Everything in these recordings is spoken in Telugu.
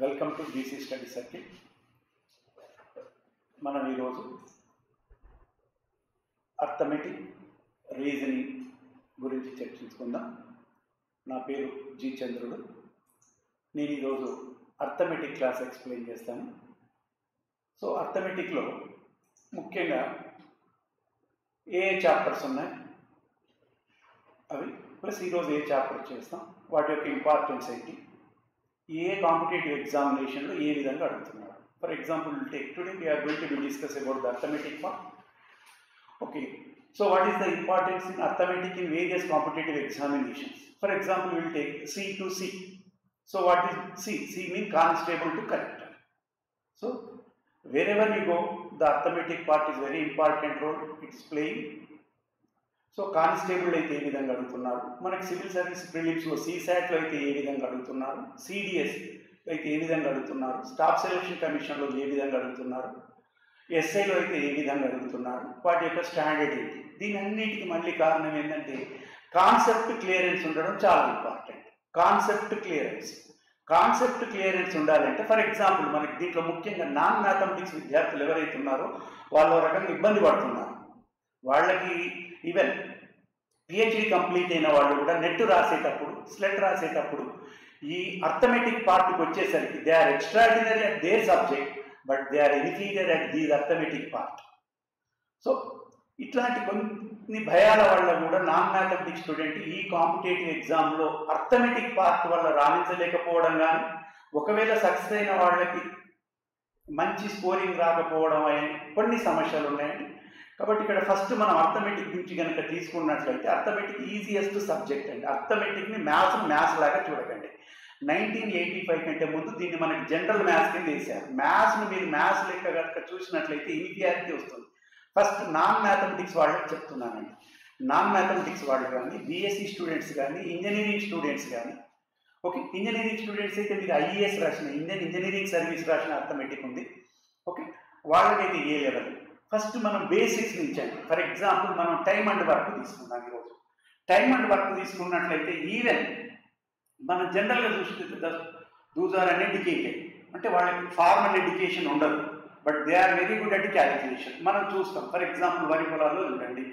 Welcome to BC study circle. మనం ఈరోజు అర్థమెటిక్ రీజనింగ్ గురించి చర్చించుకుందాం. నా పేరు జి చంద్రుడు. నేను ఈరోజు అర్థమెటిక్ క్లాస్ ఎక్స్ప్లెయిన్ చేస్తాను. సో అర్థమెటిక్లో ముఖ్యంగా ఏ చాప్టర్స్ ఉన్నాయి అవి ప్లస్ ఈరోజు ఏ చాప్టర్ చేస్తాం, వాటి యొక్క ఇంపార్టెన్స్ ఏంటి, ఏ కాంపిటేటివ్ ఎగ్జామినేషన్లో ఏ విధంగా అడుగుతున్నారు. For example today we are going to discuss about the arithmetic part. Okay, so what is the importance in arithmetic in various competitive examinations? For example, we will take C to C. So what is C? C means constable to character. So wherever you go, the arithmetic part is very important role it's playing. So constable అయితే ఏ విధంగా అడుగుతున్నారు, మనకి సివిల్ సర్వీస్ ప్రిలిమ్స్లో CSATలో అయితే ఏ విధంగా అడుగుతున్నారు, CDS అయితే ఏ విధంగా అడుగుతున్నారు, స్టాఫ్ సెలక్షన్ కమిషన్లో ఏ విధంగా అడుగుతున్నారు, SIలో అయితే ఏ విధంగా అడుగుతున్నారు, వాటి యొక్క స్టాండర్డ్ ఏంటి. దీని అన్నిటికీ మళ్ళీ కారణం ఏంటంటే కాన్సెప్ట్ క్లియరెన్స్ ఉండడం చాలా ఇంపార్టెంట్. కాన్సెప్ట్ క్లియరెన్స్ ఉండాలంటే ఫర్ ఎగ్జాంపుల్ మనకి దీంట్లో ముఖ్యంగా నాన్ మ్యాథమెటిక్స్ విద్యార్థులు ఎవరైతే ఉన్నారో వాళ్ళు రకంగా ఇబ్బంది పడుతున్నారు. వాళ్ళకి ఈవెన్ PhD కంప్లీట్ అయిన వాళ్ళు కూడా నెట్ రాసేటప్పుడు, స్లెట్ రాసేటప్పుడు ఈ అర్థమెటిక్ పార్ట్కి వచ్చేసరికి they are extraordinary at their subject but they are inferior at these arithmetic part. So ఇట్లాంటి కొన్ని భయాల వల్ల కూడా నాన్ మ్యాథమెటిక్స్ స్టూడెంట్ ఈ కాంపిటేటివ్ ఎగ్జామ్లో అర్థమెటిక్ పార్ట్ వల్ల రాణించలేకపోవడం కానీ, ఒకవేళ సక్సెస్ అయిన వాళ్ళకి మంచి స్కోరింగ్ రాకపోవడం అనే కొన్ని సమస్యలు ఉన్నాయండి. కాబట్టి ఇక్కడ ఫస్ట్ మనం అర్థమెటిక్ గురించి కనుక తీసుకున్నట్లయితే అర్థమెటిక్ ఈజియెస్ట్ సబ్జెక్ట్ అండి. అర్థమెటిక్ని మ్యాథ్స్ లాగా చూడకండి. 1985 కంటే ముందు దీన్ని మనకి జనరల్ మ్యాథ్స్ కింద వేశారు. మ్యాథ్స్ని మీరు మ్యాథ్స్ లెక్క కనుక చూసినట్లయితే ఇన్ఫీరియారిటీ వస్తుంది. ఫస్ట్ నాన్ మ్యాథమెటిక్స్ వాళ్ళకి చెప్తున్నానండి. నాన్ మ్యాథమెటిక్స్ వాళ్ళు కానీ, BSc స్టూడెంట్స్ కానీ, ఇంజనీరింగ్ స్టూడెంట్స్ కానీ, ఓకే ఇంజనీరింగ్ స్టూడెంట్స్ అయితే మీరు IAS రాసిన, ఇండియన్ ఇంజనీరింగ్ సర్వీస్ రాసిన అర్థమెటిక్ ఉంది. ఓకే వాళ్ళకైతే ఏ లెవెల్ ఫస్ట్ మనం బేసిక్స్ నుంచి అండి. ఫర్ ఎగ్జాంపుల్ మనం టైమ్ అండ్ వర్క్ తీసుకున్నాం. ఈరోజు టైమ్ అండ్ వర్క్ తీసుకున్నట్లయితే ఈవెన్ మనం జనరల్గా చూస్తే దూస్ ఆర్ అన్ఎడ్యుకేటెడ్, అంటే వాళ్ళకి ఫార్మల్ ఎడ్యుకేషన్ ఉండదు but they are very good at calculation. మనం చూస్తాం. ఫర్ ఎగ్జాంపుల్ వరి పొలాల్లో చూడండి,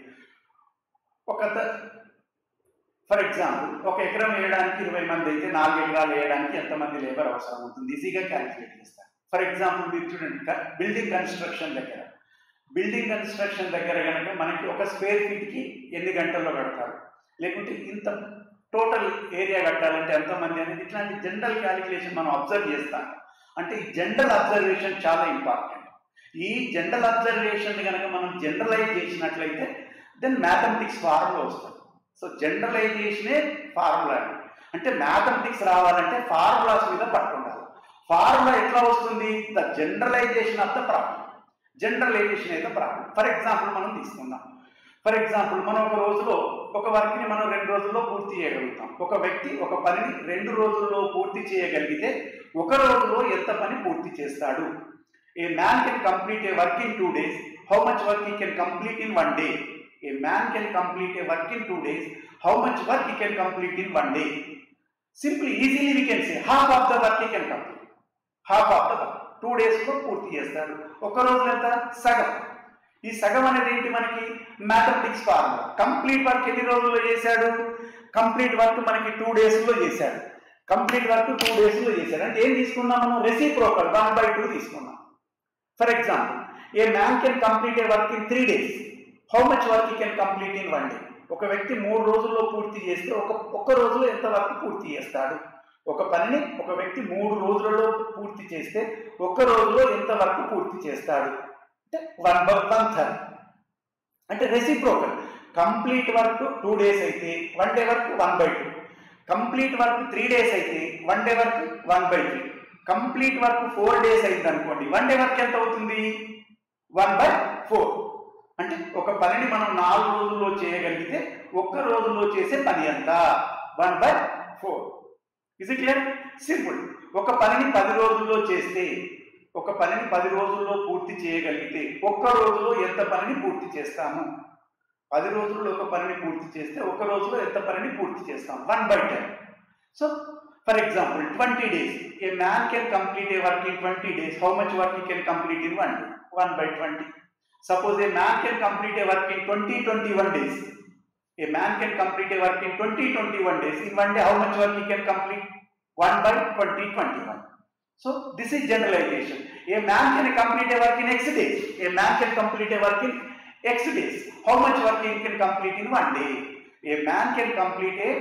ఫర్ ఎగ్జాంపుల్ ఒక ఎకరం వేయడానికి 20 మంది అయితే 4 ఎకరాలు వేయడానికి ఎంతమంది లేబర్ అవసరం ఉంటుంది, ఈజీగా క్యాలిక్యులేట్ చేస్తారు. ఫర్ ఎగ్జాంపుల్ మీరు చూడండి బిల్డింగ్ కన్స్ట్రక్షన్ దగ్గర కనుక మనకి ఒక స్క్వేర్ ఫీట్కి ఎన్ని గంటల్లో కడతారు, లేకుంటే ఇంత టోటల్ ఏరియా కట్టాలంటే ఎంతమంది అనేది ఇట్లాంటి జనరల్ క్యాలిక్యులేషన్ మనం అబ్జర్వ్ చేస్తాం. అంటే ఈ జనరల్ అబ్జర్వేషన్ చాలా ఇంపార్టెంట్. ఈ జనరల్ అబ్జర్వేషన్ కనుక మనం జనరలైజ్ చేసినట్లయితే దెన్ మ్యాథమెటిక్స్ ఫార్ములా వస్తుంది. సో జనరలైజేషనే ఫార్ములా అంటే మ్యాథమెటిక్స్ రావాలంటే ఫార్ములాస్ మీద పట్టుకుండాలి. ఫార్ములా ఎట్లా వస్తుంది? The generalization of the problem. Generalization అయితే ప్రాబ్లం. ఫర్ ఎగ్జాంపుల్ మనం తీసుకుందాం. ఫర్ ఎగ్జాంపుల్ మనం ఒక రోజులో ఒక వర్క్ని మనం 2 రోజుల్లో పూర్తి చేయగలుగుతాం. ఒక వ్యక్తి ఒక పనిని 2 రోజుల్లో పూర్తి చేయగలిగితే ఒక రోజులో ఎంత పని పూర్తి చేస్తాడు? ఏ man can complete A work in 2 days. How much work he can complete in 1 day? A man can complete A work in 2 days. How much work he can complete in 1 day? Simply easily we can say half of the work he can complete. Half of the work 2 daysలో పూర్తి చేస్తాడు. ఒక రోజు ఎంత? సగం. ఈ సగం అనేది ఏంటి? మనకి మ్యాథమెటిక్స్ ఫార్ములా. కంప్లీట్ వర్క్ ఎన్ని రోజుల్లో చేశాడు? కంప్లీట్ వర్క్ మనకి 2 daysలో చేశాడు. కంప్లీట్ వర్క్ 2 daysలో చేశాడు అంటే ఏం తీసుకున్నాం మనం? రెసిప్రోకల్ 1/2 తీసుకున్నాం. For example A man can complete A work in 3 days. How much work he can complete in 1 day? ఒక వ్యక్తి 3 రోజుల్లో పూర్తి చేస్తే ఒక్క రోజులో ఎంత వర్క్ పూర్తి చేస్తాడు? ఒక పనిని ఒక వ్యక్తి 3 రోజులలో పూర్తి చేస్తే ఒక్క రోజులో ఎంత వర్క్ పూర్తి చేస్తాడు? అంటే 1/3 అంటే రెసిప్రోకల్. కంప్లీట్ వర్క్ 2 days అయితే 1 day work 1/2. Complete work 3 days అయితే 1 day work 1/3. Complete work 4 days అయింది అనుకోండి, 1 day వర్క్ ఎంత అవుతుంది? 1/4. అంటే ఒక పనిని మనం 4 రోజుల్లో చేయగలిగితే ఒక్క రోజులో చేసే పని ఎంత? 1/4. Is it clear? సింపుల్. ఒక పనిని 10 రోజుల్లో చేస్తే, ఒక పనిని 10 రోజుల్లో పూర్తి చేయగలిగితే ఒక్క రోజులో ఎంత పనిని పూర్తి చేస్తాము? 10 రోజుల్లో ఒక పనిని పూర్తి చేస్తే ఒక రోజులో ఎంత పనిని పూర్తి చేస్తాం? 1/10. So For example, 20 days. A man can complete a work in 20 days. How much work he can complete in 1 day? 1 by 20. Suppose a man can complete a work in 21 days. A man can complete a work in 21 days. In 1 day, how much work he can complete? 1 by 21. So, this is generalization. A man can complete a work in X days. A man can complete a work in X days. How much work he can complete in 1 day? A man can complete a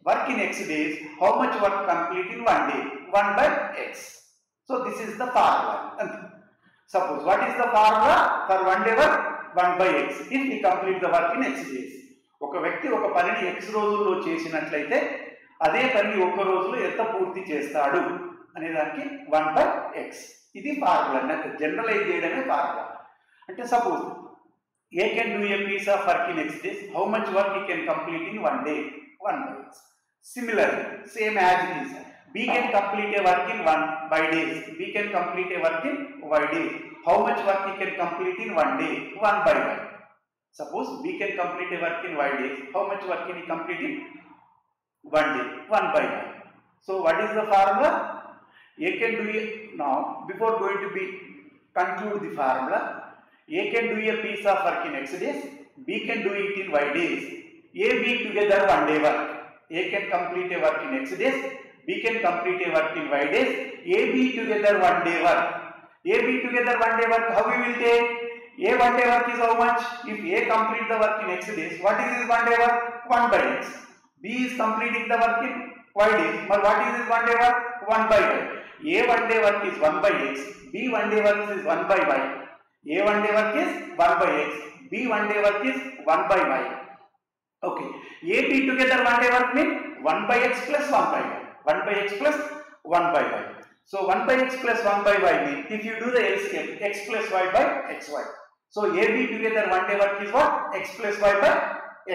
work in X days. How much work complete in 1 day? 1 by X. So, this is the formula. Suppose, what is the formula for 1 day work? 1 by X. If we complete the work in X days. ఒక వ్యక్తి ఒక పనిని X రోజుల్లో చేసినట్లయితే అదే పనిని ఒక రోజులో ఎంత పూర్తి చేస్తాడు అనే దానికి 1 by X. ఇది ఫార్ములా. అంటే జనరలైజ్ చేయడమే ఫార్ములా. అంటే suppose A can do a piece of work in X days. How much work he can complete in 1 day? 1 by X. Similarly, same as it is. B can complete a work in 1 by days. B can complete a work in Y days. How much work he can complete in 1 day? 1 by Y. Suppose B can complete a work in Y days. How much work can he complete in 1 day? 1 by Y. So, what is the formula? A can do it now. Before going to be conclude the formula, A can do a piece of work in X days. B can do it in Y days. A, B together 1 day work. A can complete a work in X days. B can complete a work in Y days. A, B together 1 day work. A, B together 1 day work. How we will take? A 1 day work is how much? If A complete the work in X days, what is his 1 day work? 1 by X. B is completing the work in Y days. But what is his 1 day work? 1 by Y. A 1 day work is 1 by X. B 1 day work is 1 by Y. A 1 day work is 1 by X. B 1 day work is 1 by Y. Okay. A, B together 1 day work means 1 by X plus 1 by Y. 1 by X plus 1 by Y. So 1 by X plus 1 by Y means if you do the LCM, X plus Y by XY. So A, B together 1 day work is what? X plus Y by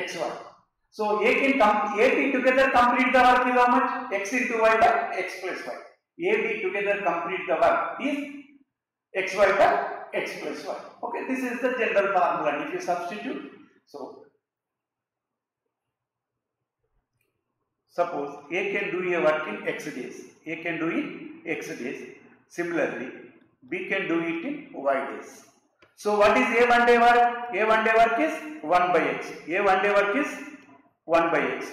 XY. So A can A, B together complete the work is how much? X into Y by X plus Y. A, B together complete the work is XY by X plus Y. Okay, this is the general formula. If you substitute, so suppose A can do a work in X days. A can do it X days. Similarly, B can do it in Y days. So what is A 1 day work? A 1 day work is 1 by X. A 1 day work is 1 by X.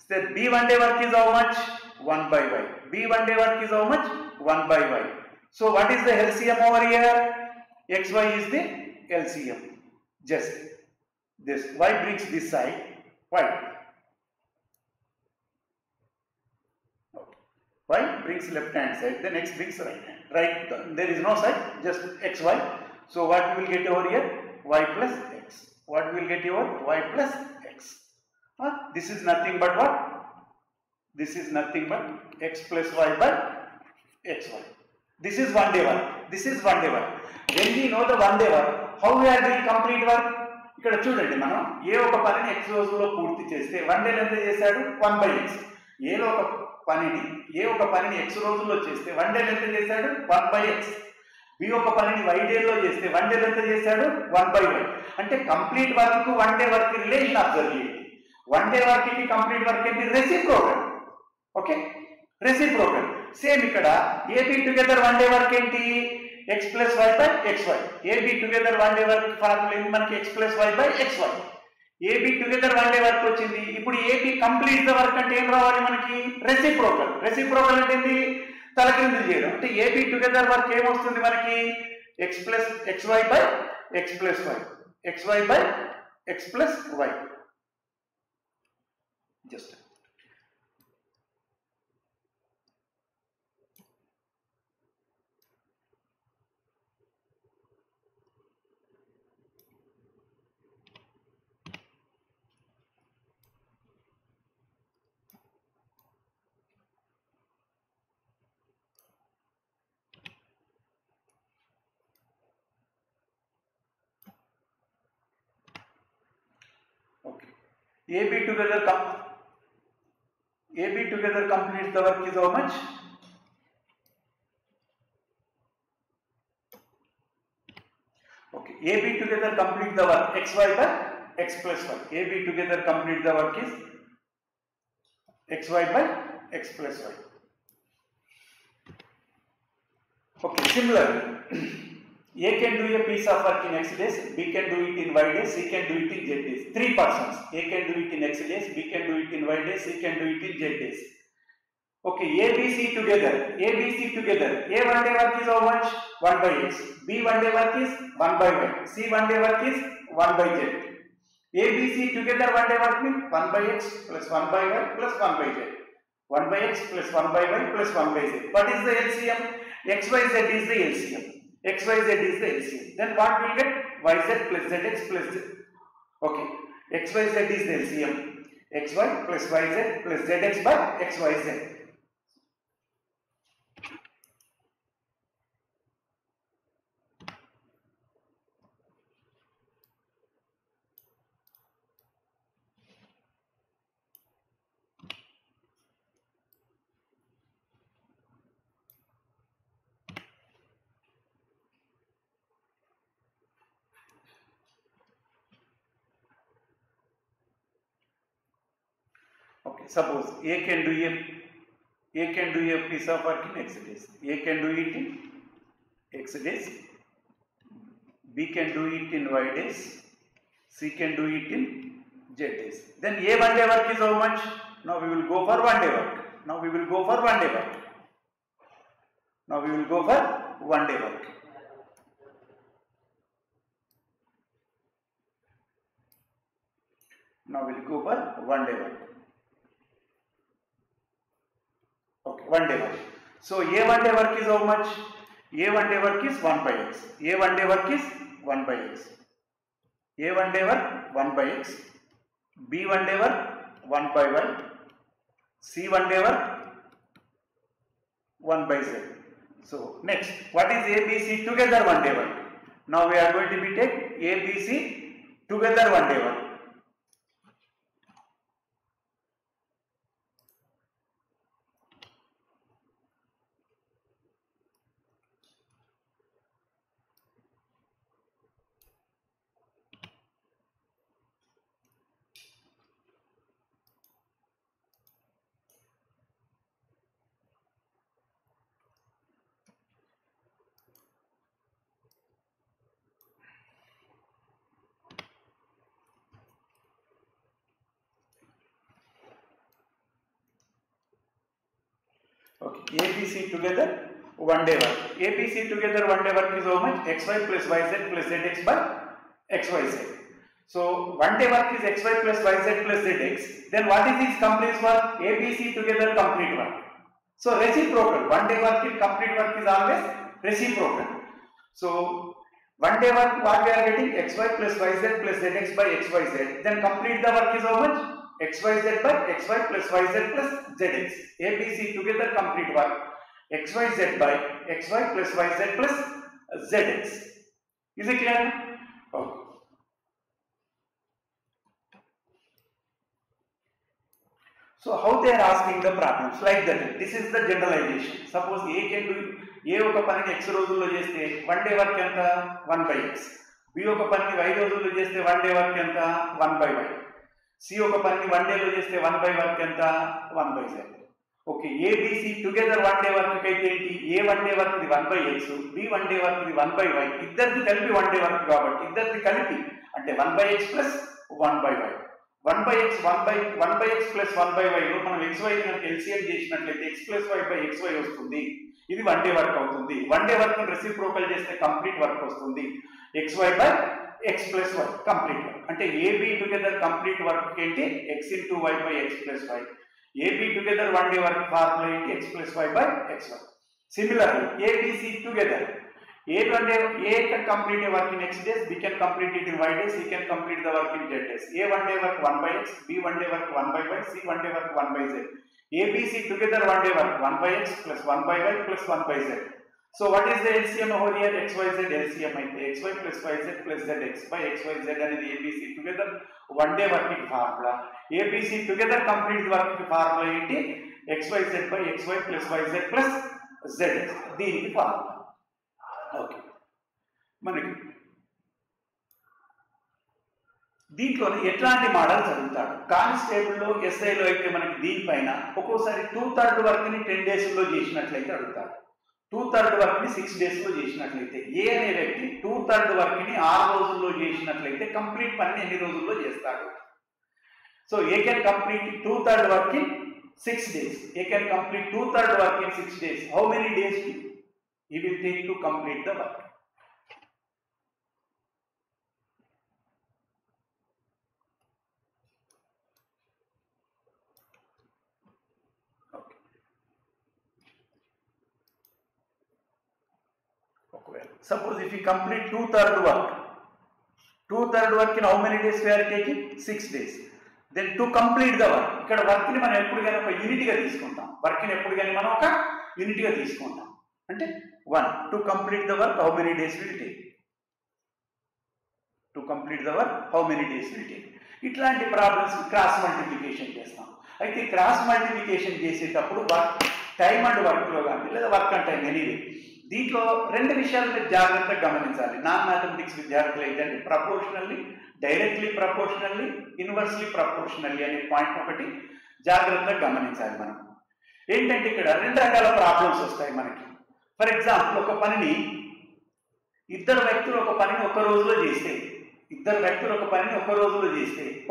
So B 1 day work is how much? 1 by Y. B 1 day work is how much? 1 by Y. So what is the LCM over here? XY is the LCM. Just this. Y brings this side. Y. Y brings left hand side. Then X brings right hand. Right. There is no side. Just XY. So what we will get over here? Y plus X. What we will get over? Y plus X. This is nothing but what? This is nothing but X plus Y by XY. This is 1 day work. This is 1 day work. When we know the 1 day work, how we are doing complete work? ఇక్కడ చూడండి, మనం ఏ ఒక పనిని X రోజుల్లో పూర్తి చేస్తే 1 డే ఎంత చేశాడు? 1 by X. ఏ ఒక పనిని X రోజుల్లో చేస్తే 1 డే ఎంత చేశాడు? 1 by X. B ఒక పనిని Y డేలో చేస్తే 1 డే ఎంత చేశాడు? 1 by Y. అంటే కంప్లీట్ వర్క్ కు 1 డే వర్క్ రిలేషన్ అబ్జర్వ్ చేయండి. 1 డే వర్క్ కి కంప్లీట్ వర్క్ ఏంటి? రెసిప్రోకల్. Okay, reciprocal. సేమ్ ఇక్కడ AB టుగెదర్ 1 డే వర్క్ ఏంటి? X plus Y by XY. AB together 1 day work formula ఏంటి మనకి? X plus Y by XY. AB together 1 day work వచ్చింది. ఇప్పుడు AB కంప్లీట్ ద వర్క్ అంటే ఏం రావాలి మనకి? రెసిప్రోకల్. రెసిప్రోకల్ అంటే ఏంటి? తలకిందులు చేయడం. అంటే AB టుగెదర్ వర్క్ ఏమొస్తుంది మనకి? X plus XY by X plus Y. XY by X plus Y. Just okay. AB together completes the work is how much? Okay, AB together complete the work XY by X plus Y. AB together complete the work is XY by X plus Y. Okay, similarly, A can do a piece of work in X days, B can do it in Y days, C can do it in Z days. 3 persons. A can do it in X days, B can do it in Y days, C can do it in Z days. Okay, A, B, C together. A, B, C together. A one day work is how much? 1 by X. B one day work is 1 by Y. C one day work is 1 by Z. A, B, C together one day work means 1 by X plus 1 by Y plus 1 by Z. 1 by X plus 1 by Y plus 1 by Z. What is the LCM? X, Y, Z is the LCM. X, Y, Z is the LCM. Then what will get? YZ plus ZX plus Z. Okay. X, Y, Z is the LCM. XY plus YZ plus ZX by XYZ. Okay, suppose A can do a piece of work in X days. A can do it in X days. B can do it in Y days. C can do it in Z days. Then A one day work is how much? Now we will go for 1 day work. Now we will go for 1 day work. Now we will go for 1 day work. Now we will go for 1 day work. Okay, 1 day work. So A one day work is how much? A one day work is 1 by X. A one day work is 1 by X. A one day work 1 by X. B one day work 1 by Y. C one day work 1 by Z. So next, what is A, B, C together 1 day work? Now we are going to be take A, B, C together 1 day work. Okay, ABC together 1 day work. ABC together 1 day work is how much? XY plus YZ plus ZX by XYZ. So 1 day work is XY plus YZ plus ZX. Then what is this complete work? ABC together complete work. So reciprocal. 1 day work in complete work is always reciprocal. So 1 day work what we are getting? XY plus YZ plus ZX by XYZ. Then complete the work is how much? XYZ by XY plus YZ plus ZX. ABC together complete work. XYZ by XY plus YZ plus ZX. Is it clear? Okay. So how they are asking the problems like that? This is the generalization. Suppose A can do A oka panini X రోజుల్లో చేస్తే 1 day work ఎంత 1 by X. B oka panini Y రోజుల్లో చేస్తే 1 day work ఎంత 1 by Y. C ఒక పనిని 1 day లో చేస్తే 1 by work ఎంత 1 by Z. Okay A B C together 1 day work అయితే ఏంటి A 1 day work ఇది 1 by X, B 1 day work ఇది 1 by Y. ఇద్దరిది కలిపి 1 day work కాబట్టి ఇద్దరిది కలిపి అంటే 1 by X plus 1 by Y. 1 by X 1 by X plus 1 by Y లో మనం XY కనుక LCM చేసినట్లయితే X plus Y by XY వస్తుంది. ఇది 1 day work అవుతుంది. 1 day work ని రెసిప్రోకల్ చేస్తే కంప్లీట్ వర్క్ వస్తుంది. XY by X plus Y complete work. అంటే AB together complete work ఏంటి X into Y by X plus Y. AB together 1 day work formula ఏంటి X plus Y by XY. Similarly, ABC together A can complete a work in X days, B can complete it in Y days, C can complete the work in Z days. A 1 day work 1 by X, B 1 day work 1 by Y, C 1 day work 1 by Z. ABC together 1 day work 1 by X plus 1 by Y plus 1 by Z. So what is the LCM over here? XYZ LCM అయితే XY plus YZ plus ZX by XYZ అనేది ABC together 1 day working formula. ABC together complete working formula ఏంటి XYZ by XY plus YZ plus ZX దీనికి ఫార్ములా. ఓకే మనకి దీంట్లో ఎట్లాంటి మోడల్స్ అడుగుతాడు? కానిస్టేబుల్లో ఎస్ఐలో అయితే మనకి దీనిపైన ఒక్కోసారి 2/3 వర్క్ని 10 days చేసినట్లయితే అడుగుతాడు. 2/3 వర్క్ ని 6 డేస్ లో చేసినట్లయితే, ఏ అనే వ్యక్తి 2/3 వర్క్ ని 6 రోజుల్లో చేసినట్లయితే కంప్లీట్ పని ఎన్ని రోజుల్లో చేస్తాడు? So A can complete 2/3 work in 6 days. A can complete 2/3 work in 6 days. How many days he will take to complete the work? Suppose if you complete 2/3 work in how many days we are taking? 6 days. Then to complete the work, ఇక్కడ వర్క్ ని మనం ఎప్పుడు కానీ ఒక యూనిట్ గా తీసుకుంటాం. వర్క్ ని ఎప్పుడు కానీ మనం ఒక యూనిట్ గా తీసుకుంటాం. అంటే 1 to complete the work how many days will take? To complete the work how many days will take? ఇట్లాంటి ప్రాబ్లమ్స్ క్రాస్ మల్టిప్లికేషన్ చేస్తాం. అయితే క్రాస్ మల్టిప్లికేషన్ చేసేటప్పుడు వర్క్ టైం అండ్ వర్క్ లో కానీ లేదా వర్క్ అండ్ టైం ఎనీవే, దీంట్లో రెండు విషయాలు మీరు జాగ్రత్తగా గమనించాలి. నాన్ మ్యాథమెటిక్స్ విద్యార్థులు ఏంటంటే ప్రపోర్షనల్లీ, డైరెక్ట్లీ ప్రపోర్షనల్లీ, ఇన్వర్స్లీ ప్రపోర్షనల్లీ అనే పాయింట్ ఒకటి జాగ్రత్తగా గమనించాలి. మనం ఏంటంటే ఇక్కడ రెండు రకాల ప్రాబ్లమ్స్ వస్తాయి మనకి. ఫర్ ఎగ్జాంపుల్, ఒక పనిని ఇద్దరు వ్యక్తులు ఒక పనిని ఒక రోజులో చేస్తే,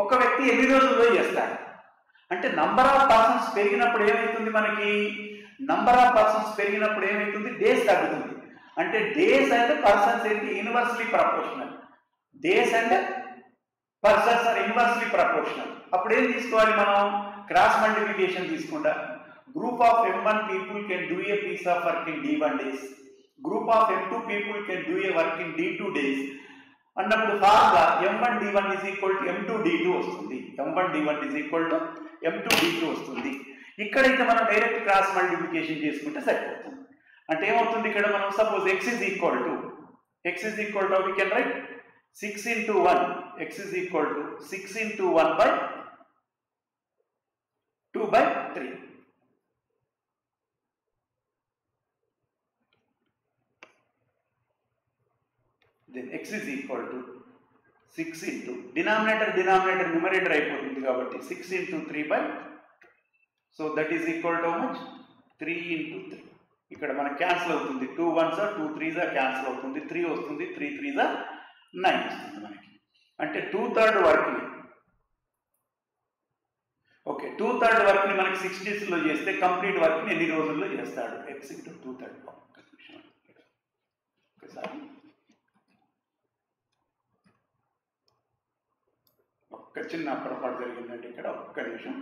ఒక వ్యక్తి ఎన్ని రోజుల్లో చేస్తాడు? అంటే నంబర్ ఆఫ్ పర్సన్స్ పెరిగినప్పుడు ఏమవుతుంది? మనకి నంబర్ ఆఫ్ పర్సన్స్ పెరిగినప్పుడు ఏమవుతుంది? డేస్ తగ్గుతుంది. అంటే డేస్ అండ్ పర్సన్స్ ఏంటి? Inversely proportional. Days and persons are inversely proportional. అప్పుడు ఏం తీసుకోవాలి మనం? క్రాస్ మల్టిప్లికేషన్ తీసుకుంటా. Group of M1 people can do a piece of work in D1 days. Group of M2 people can do a work in D2 days అన్నప్పుడు formula M1 D1 is equal to M2 D2 వస్తుంది. M1 D1 is equal to M2 D2 వస్తుంది. ఇక్కడైతే మనం డైరెక్ట్ క్రాస్ మల్టిప్లికేషన్ చేసుకుంటే సరిపోతుంది. అంటే ఏమవుతుంది ఇక్కడ మనం? Suppose x is equal to we can write 6 into 1, x is equal to 6 into 1 by 2/3. Then x is equal to 6 into denominator numerator అయిపోతుంది కాబట్టి 6 into 3 so that is equal to how much? 3 into 3. ఇక్కడ మనకు క్యాన్సిల్ అవుతుంది. 2 1s 2 3s క్యాన్సిల్ అవుతుంది. 3 వస్తుంది. 3 3s 9 వస్తుంది మనకి. అంటే 2/3 వర్క్ ని 2/3 వర్క్ ని మనకి 6 days లో చేస్తే కంప్లీట్ వర్క్ ని ఎన్ని రోజుల్లో చేస్తాడు? x into 2/3. ఒక్క చిన్న పొరపాటు జరిగిందంటే ఇక్కడ ఒక్క నిమిషం.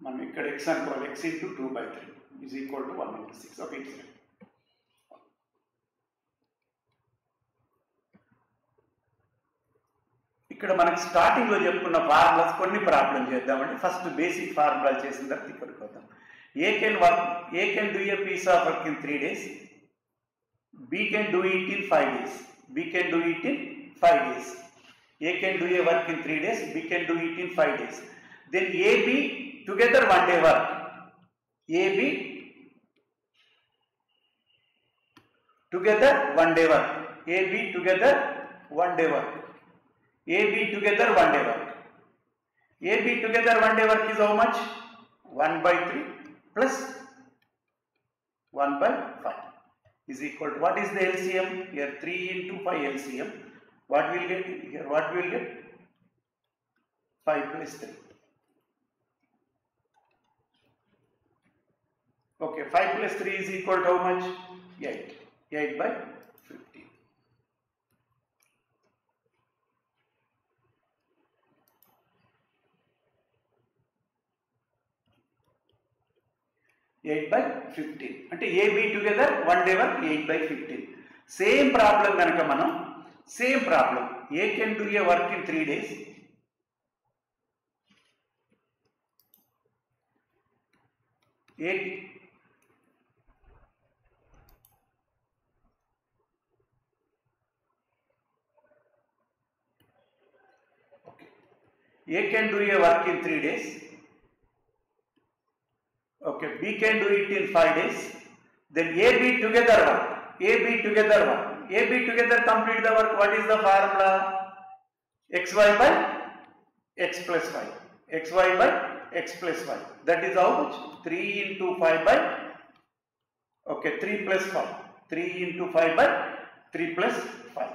మనం ఇక్కడ x అనుకోవాలి. x into 2/3 is equal to 1 into 6. Okay, it's right. ఇక్కడ మనకి స్టార్టింగ్ లో చెప్పుకున్న ఫార్ములాస్ కొన్ని ప్రాబ్లం చేద్దామండి. ఫస్ట్ బేసిక్ ఫార్ములాలు చేసిన తర్వాత ఇక్కడికి వద్దాం. A can do a piece of work in 3 days. B can do it in 5 days. A can do a work in 3 days. B can do it in 5 days. Then AB together 1 day work. AB together 1 day work. AB together 1 day work. AB together 1 day work. AB together 1 day work is how much? 1/3 plus 1/5 is equal to, what is the LCM? Here 3 into 5 LCM. What will get here? What will get? 5 plus 3. Okay, 5 plus 3 is equal to how much? 8. 8/15. 8/15. అంటే AB together 1 day work 8/15. Same problem కనుక మనం A can do a work in 3 days. A can do a work in 3 days. Okay, B can do it in 5 days. Then AB together work. AB together complete the work. What is the formula? XY by x plus 5. XY by x plus 5. That is how much? 3 into 5 by, Okay, 3 plus 5. 3 into 5 by 3 plus 5.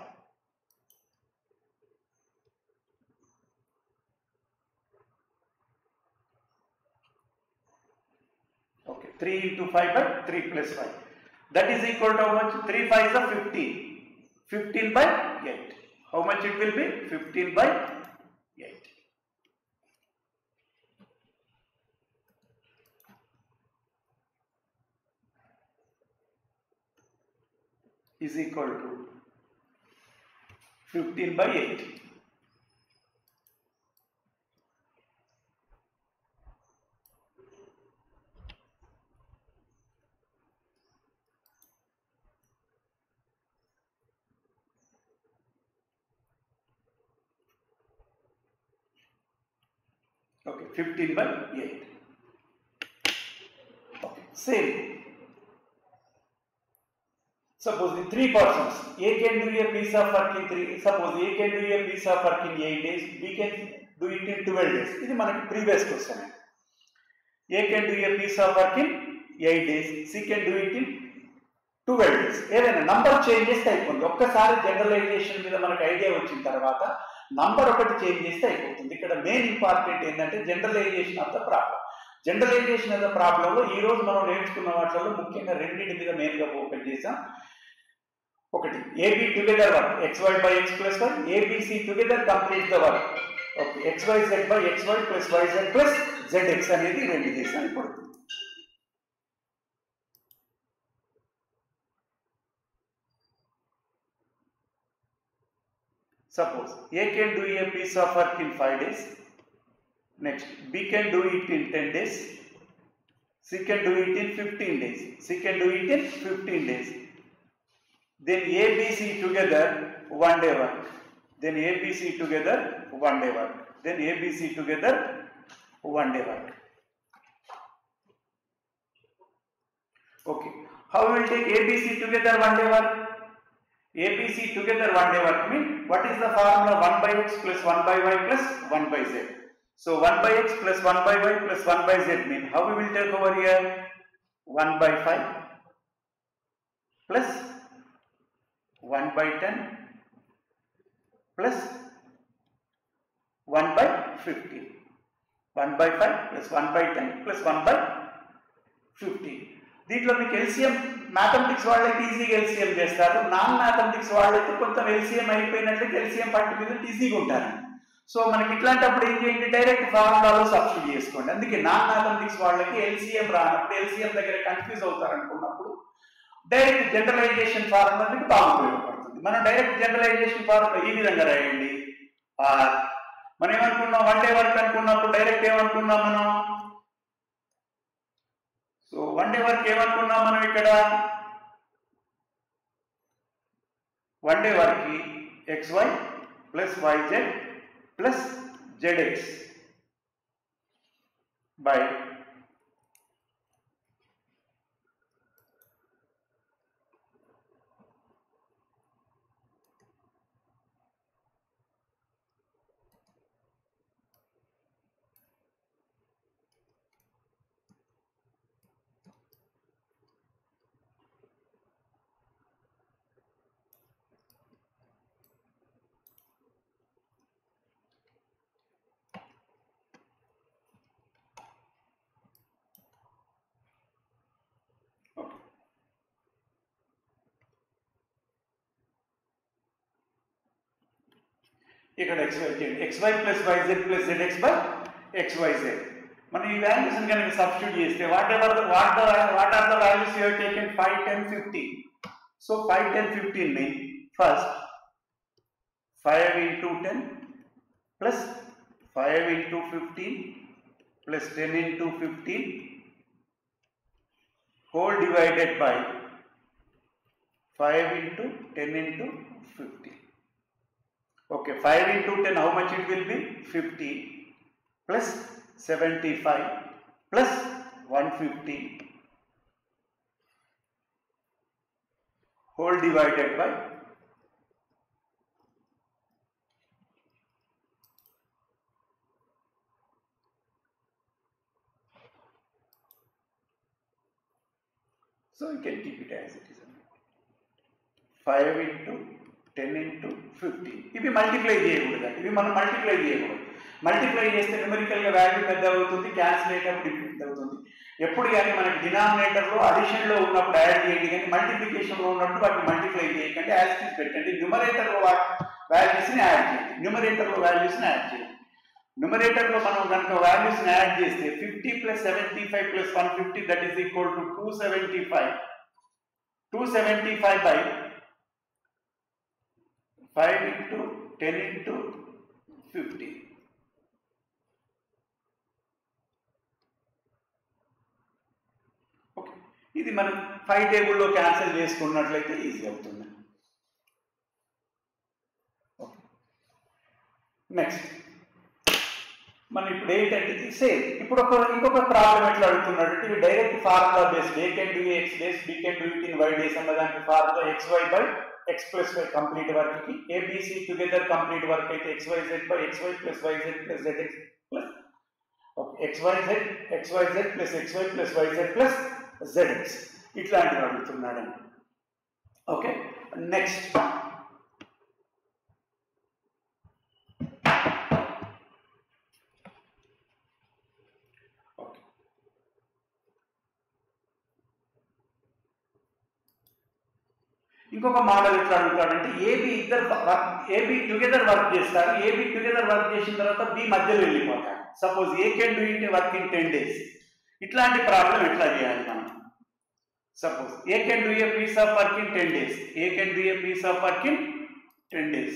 Okay, 3 into 5 by 3 plus 5. That is equal to how much? 3 5 is 15. 15 by 8. How much it will be? 15 by 8. Is equal to 15 by 8. Okay, 15 by 8. Okay, same. Suppose in 3 persons, A can do a piece of work in 3, suppose A can do a piece of work in 8 days, B can do it in 12 days. This is my previous question. A can do a piece of work in 8 days, C can do it in 12 days. ఏదైనా నంబర్ చేంజ్ చేస్తే అయిపోతుంది. ఒక్కసారి జనరలైజేషన్ మీద మనకు ఐడియా వచ్చిన తర్వాత నంబర్ ఒకటి చేంజ్ చేస్తే అయిపోతుంది. ఇక్కడ మెయిన్ ఇంపార్టెంట్ ఏంటంటే generalization of the problem. Generalization of the ప్రాబ్లంలో ఈ రోజు మనం నేర్చుకున్న వాటిలో ముఖ్యంగా రెండింటి మీద మెయిన్గా ఫోకస్ చేసాం. ఒకటి AB together work xy by x plus 1, ABC together complete the work. Okay, xyz by xy plus yz plus zx అనేది రెండు చేసాం. ఇప్పుడు suppose A can do a piece of work in 5 days. Next, B can do it in 10 days. C can do it in 15 days. C can do it in 15 days. Then ABC together 1 day work. Then ABC together 1 day work. Then ABC together 1 day work. Okay. How we will take ABC together 1 day work? ABC together 1 day work means what is the formula? 1 by x plus 1 by y plus 1 by z. So 1 by x plus 1 by y plus 1 by z means how we will take over here? 1 by 5 plus 1 by 10 plus 1 by 15. 1 by 5 plus 1 by 10 plus 1 by 15. దీంట్లో మీకు ఎల్సిఎం మ్యాథమెటిక్స్ వాళ్ళకి ఈజీగా ఎల్సిఎం చేస్తారు. నాన్ మ్యాథమెటిక్స్ వాళ్ళైతే కొంత ఎల్సిఎం అయిపోయినట్లయితే ఎల్సిఎం పట్టు మీద ఈజీగా ఉంటారు. సో మనకి ఇట్లాంటప్పుడు ఏం చేయండి, డైరెక్ట్ ఫార్ములాలో సబ్స్టిట్యూట్ చేసుకోండి. అందుకే నాన్ మ్యాథమెటిక్స్ వాళ్ళకి ఎల్సిఎం రానప్పుడు, ఎల్సిఎం దగ్గర కన్ఫ్యూజ్ అవుతారు అనుకున్నప్పుడు డైరెక్ట్ జనరలైజేషన్ ఫార్ములా మీకు బాగా ఉపయోగపడుతుంది. మనం డైరెక్ట్ జనరలైజేషన్ ఫార్ములా ఈ విధంగా రాయండి. మనం ఏమనుకున్నాం, 1 డే వర్క్ అనుకున్నప్పుడు డైరెక్ట్ ఏమనుకున్నాం మనం? సో 1 డే వర్క్ ఏమనుకున్నాం మనం ఇక్కడ? 1 డే వర్క్ కి xy plus yz plus zx by ఇక్కడ xy plus yz plus zx by xyz. మనం ఈ వాల్యూస్ కనుక సబ్స్టిట్యూట్ చేస్తే what are the values you have taken? 5 10 15. So 5 10 15 mean first 5 into 10 plus 5 into 15 plus 10 into 15 whole divided by 5 into 10 into 15. Okay, 5 into 10, how much it will be? 50 plus 75 plus 150 whole divided by So you can keep it as it is. 5 into 10 into 50. ఇవి మల్టిప్లై చేయకూడదు, ఇవి మనం మల్టిప్లై చేయకూడదు. మల్టిప్లై చేస్తే న్యూమరికల్గా వాల్యూ పెద్ద అవుతుంది, క్యాన్సిల్ అయ్యేటప్పుడు ఇంక్రీజ్ అవుతుంది. ఎప్పుడు కానీ మనకి డినామినేటర్లో అడిషన్లో ఉన్నప్పుడు యాడ్ చేయండి, కానీ మల్టిప్లికేషన్లో ఉన్నప్పుడు వాటిని మల్టిప్లై చేయకండి, యాజ్ ఇట్ ఈస్ పెట్టండి. న్యూమరేటర్లో వాల్యూస్ని యాడ్ చేయండి, న్యూమరేటర్లో వాల్యూస్ని యాడ్ చేయండి. న్యూమరేటర్లో మనం కనుక వాల్యూస్ని యాడ్ చేస్తే 50 + 75 + 150 that is equal to 275. 275 by 5 into 10 into 50. Okay, ఇది మనం 5 టేబుల్లో క్యాన్సిల్ చేసుకున్నట్లయితే ఈజీ అవుతుంది. ఓకే, నెక్స్ట్ మనం ఇప్పుడు ఏంటంటే సేమ్ ఇప్పుడు ఇంకొక ప్రాబ్లం ఎట్లా అడుగుతున్నాడు అంటే ఇది direct formula based. A can do x days, B can do it in y days అన్న దానికి formula xy by x + y complete work కి, ఏబిసి టుగెదర్ కంప్లీట్ వర్క్ అయితే xyz by xy + yz + zx plus xyz + xy + yz + zx ఇట్లాంటివి అడుగుతున్నాడు. ఓకే, నెక్స్ట్ ఇంకొక మోడల్ ఎట్లా అడుగుతాడంటే ఏబి టుగెదర్ వర్క్ చేస్తారు, ఏబి టుగెదర్ వర్క్ చేసిన తర్వాత బి మధ్యలో వెళ్ళిపోతారు. Suppose A can do it work in 10 days. ఇట్లాంటి ప్రాబ్లం ఎట్లా చేయాలి మనం? Suppose A can do a piece of work in 10 days, A can do a piece of work in 10 days.